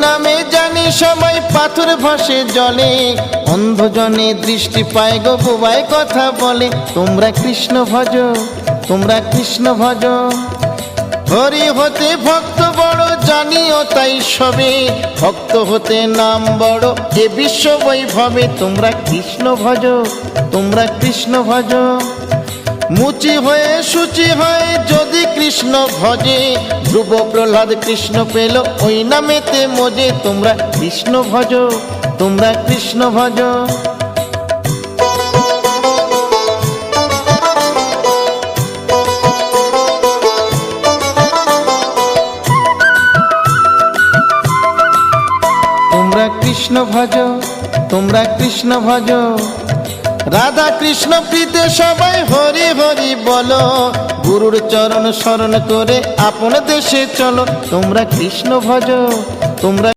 নামে জানি সবাই পাথর ভাসে জলে, অন্ধজনে দৃষ্টি পায় গো বোবায় কথা বলে। তোমরা কৃষ্ণ ভজ, তোমরা কৃষ্ণ ভজ। হরি হতে ভক্ত বড় জানিও তাই সবে, ভক্ত হতে নাম বড় এ বিশ্ব বৈভবে। তোমরা কৃষ্ণ ভজ, তোমরা কৃষ্ণ ভজ। মুচি হয়ে শুচি হয়ে যদি কৃষ্ণ ভজে, ধ্রুব প্রহ্লাদ কৃষ্ণ পেল ওই নামেতে মজে। তোমরা কৃষ্ণ ভজ, তোমরা কৃষ্ণ ভজ। তোমরা কৃষ্ণ ভজ, তোমরা কৃষ্ণ ভজ। রাধা কৃষ্ণ প্রীতে সবাই হরি হরি বলো, গুরুর চরণ শরণ করে আপন দেশে চলো। তোমরা কৃষ্ণ ভজ, তোমরা